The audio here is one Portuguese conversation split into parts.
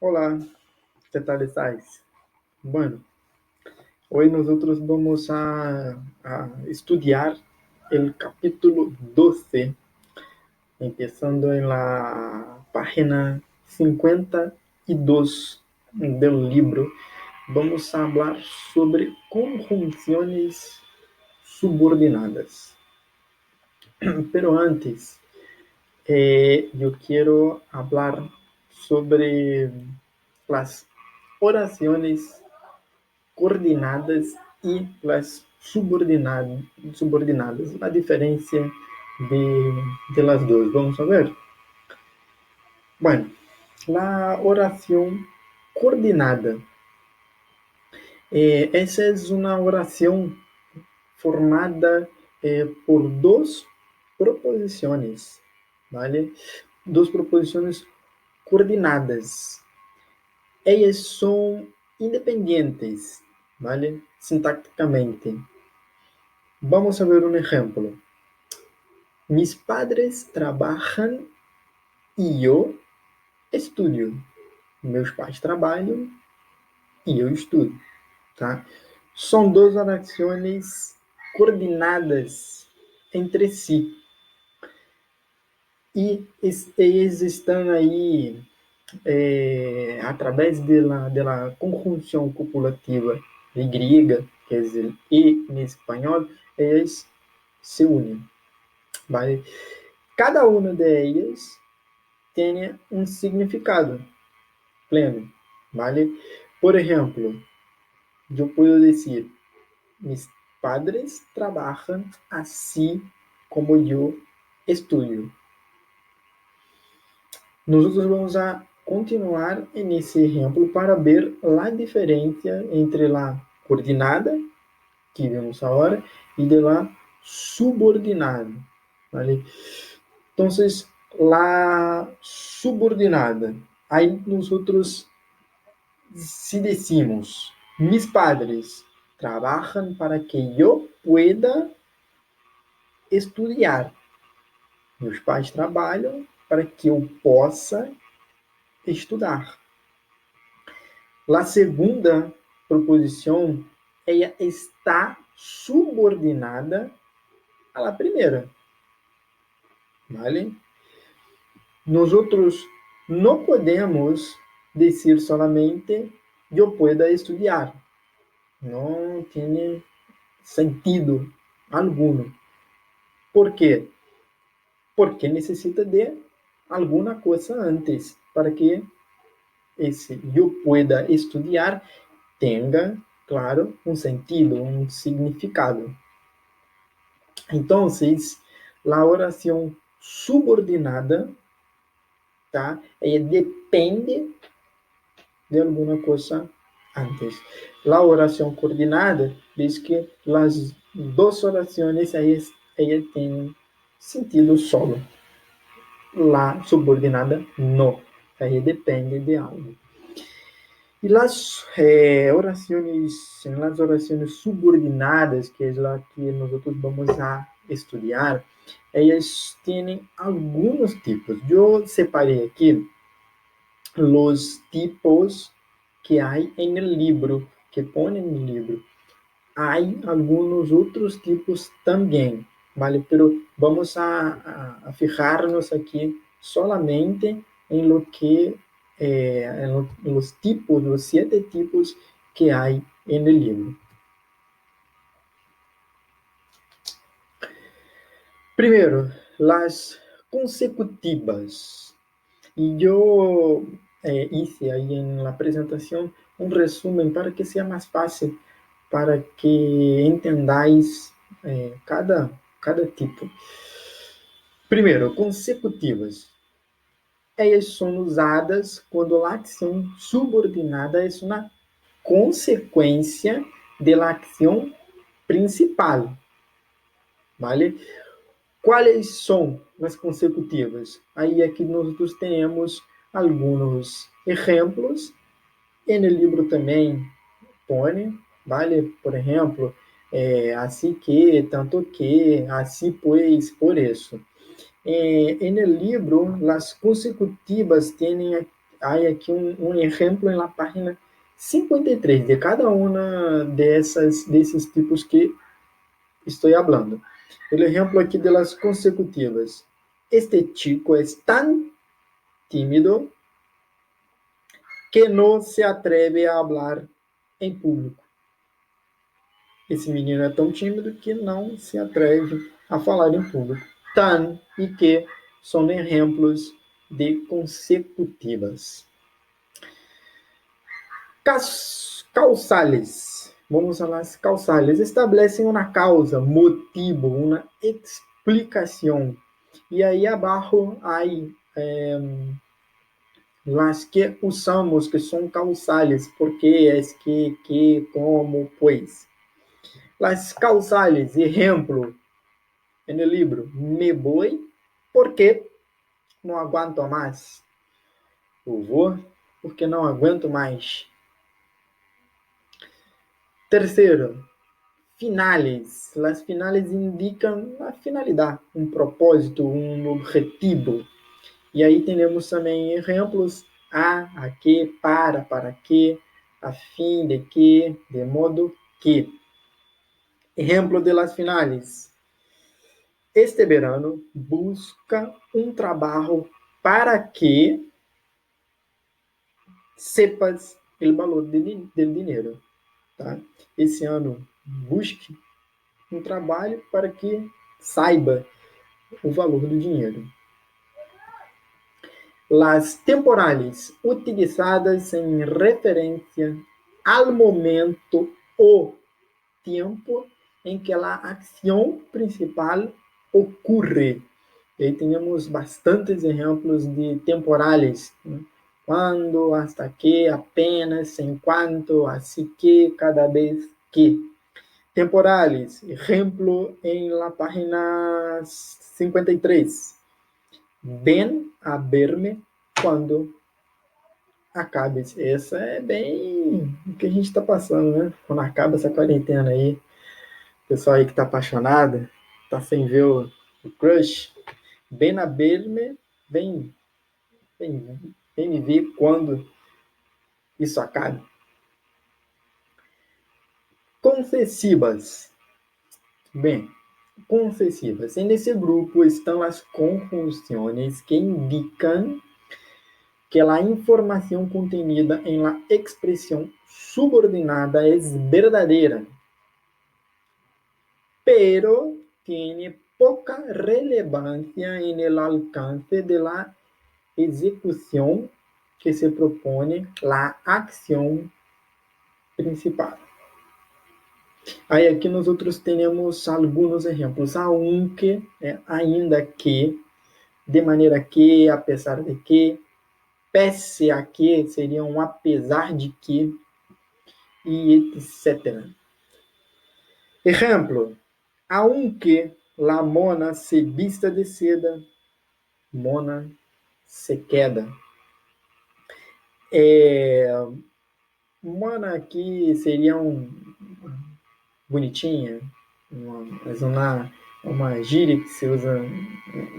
Olá, ¿qué tal estás? Bueno, hoy nosotros vamos a estudiar el capítulo 12, empezando en la página 52 del libro. Vamos a hablar sobre conjunciones subordinadas. Pero antes, yo quiero hablar sobre las oraciones coordenadas y las subordinadas, la diferencia de las dos. Vamos a ver. Bueno, la oración coordinada. Esa es una oración formada por dos proposiciones, ¿vale? Dos proposiciones coordenadas. Ellas son independientes, ¿vale? Sintácticamente. Vamos a ver un ejemplo. Mis padres trabalham e eu estudo. Meus pais trabalham e eu estudo, tá? São duas orações coordenadas entre si. E eles estão aí através da conjunção copulativa grega, quer dizer, e em espanhol, eles se unem. Vale? Cada uma delas tem um significado pleno, ¿vale? Por ejemplo, yo puedo decir, mis padres trabajan así como yo estudio. Nosotros vamos a continuar en ese ejemplo para ver la diferencia entre la coordenada, que vemos ahora, y de la subordinada, ¿vale? Entonces, la subordinada, aí nosotros si decimos, mis padres trabajan para que yo pueda estudiar. Meus pais trabalham para que eu possa estudar. A segunda proposição, ela está subordinada à primeira. ¿Vale? Nosotros não podemos dizer solamente eu pueda estudar. Não tem sentido alguno. ¿Por quê? Porque necessita de alguma coisa antes para que esse eu pueda estudar tenha, claro, um sentido, um significado. Então, a oração subordinada, tá? Ela depende de alguma coisa antes. A oração coordenada diz que as duas orações elas têm sentido solo. La subordinada no. Aí depende de algo. E las orações subordinadas, que é a que nós vamos a estudar, elas têm alguns tipos. Eu separei aqui os tipos que há em el libro, que põe no livro. Há alguns outros tipos também, ¿vale? Pero vamos a fijarnos aqui solamente em lo que en los tipos, los 7 tipos que há en el libro. Primeiro, las consecutivas. E eu hice aí em la apresentação um resumen para que seja mais fácil, para que entendáis cada tipo. Primeiro, consecutivas. Elas são usadas quando a ação subordinada é uma consequência da ação principal. ¿Vale? Quais são as consecutivas? Aí aqui nós temos alguns exemplos. E no livro também põe, ¿vale? Por exemplo, assim que, tanto que, assim pois, por isso. En el libro, las consecutivas tienen Hay aqui um exemplo na página 53 de cada uma desses tipos que estou falando. O exemplo aqui das consecutivas. Este chico é tão tímido que não se atreve a falar em público. Esse menino é tão tímido que não se atreve a falar em público. Tan e que são exemplos de consecutivas. Causales. Vamos a las causales. Establecem uma causa, motivo, uma explicação. E aí abaixo há las que usamos, que são causales. Por quê, es que, como, pois. Las causales, exemplo, no livro, me voy porque não aguento mais. Eu vou porque não aguento mais. Terceiro, finales. As finales indicam a finalidade, um propósito, um objetivo. E aí temos também exemplos a que, para que, a fim de que, de modo que. Exemplo de las finales. Este verano busca um trabalho para que sepas o valor do dinheiro. Tá? Esse ano, busque um trabalho para que saiba o valor do dinheiro. Las temporales, utilizadas em referência ao momento ou tempo em que a ação principal ocorre. E aí temos bastantes exemplos de temporales. Né? Quando, hasta que, apenas, enquanto, assim que, cada vez que. Temporales, exemplo em la página 53. Ven a verme quando acabes. Essa é bem o que a gente está passando, né? Quando acaba essa quarentena aí, o pessoal aí que está apaixonado, está sem ver o crush, ven a verme, vem me ver quando isso acabe. Concessivas. Bem, concessivas. Nesse grupo estão as conjunções que indicam que a informação contenida em la expressão subordinada é verdadeira, pero tiene poca relevancia en el alcance de la ejecución que se propone la acción principal. Aí aqui nós outros temos alguns exemplos, aunque, ainda que, de maneira que, apesar de que, pese a que, seriam apesar de que, e etc. Exemplo, aunque la mona se vista de seda, mona se queda. Mona aqui seria bonitinha, mas uma gíria que se usa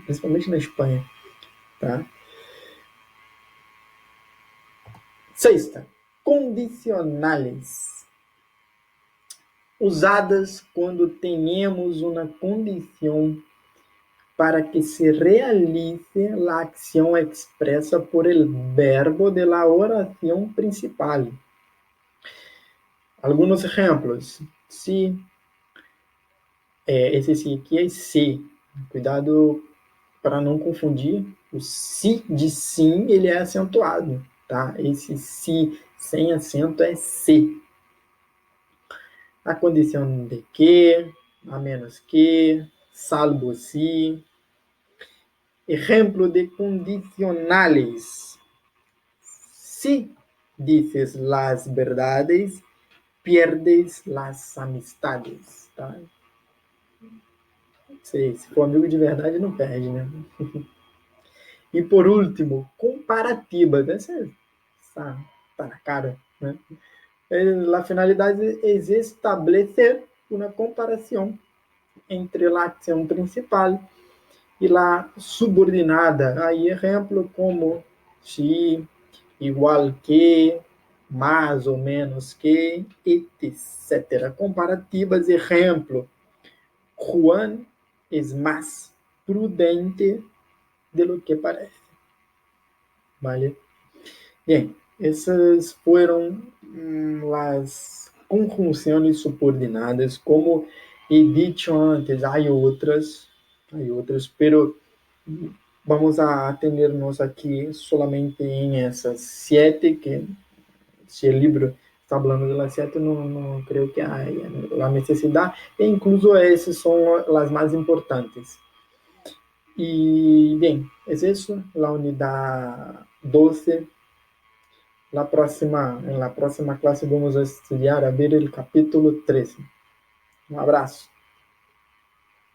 principalmente na Espanha. Tá? Sexta, condicionales. Usadas quando temos uma condição para que se realice a ação expressa por el verbo de la oração principal. Alguns exemplos. Se, esse sim aqui é se. Cuidado para não confundir. O se de sim, ele é acentuado. Tá? Esse se sem acento é se. A condição de que, a menos que, salvo se. Exemplo de condicionales. Si dices las verdades, pierdes las amistades. Tá? Se for amigo de verdade, não perde, né? E por último, comparativa. Essa tá na cara, né? A finalidade é estabelecer uma comparação entre a ação principal e a subordinada. Aí, exemplo como se, igual que, mais ou menos que, etc. Comparativas, exemplo, Juan es más prudente de lo que parece. ¿Vale? Bien, essas foram as conjunções subordinadas. Como he dicho antes, há outras, pero vamos a atendernos aqui solamente em essas sete, que se o livro está falando de las sete, não creio que há a necessidade, e incluso essas são as mais importantes. E, bem, é isso, a unidade 12. En la próxima clase vamos a estudiar a ver el capítulo 13. Un abrazo.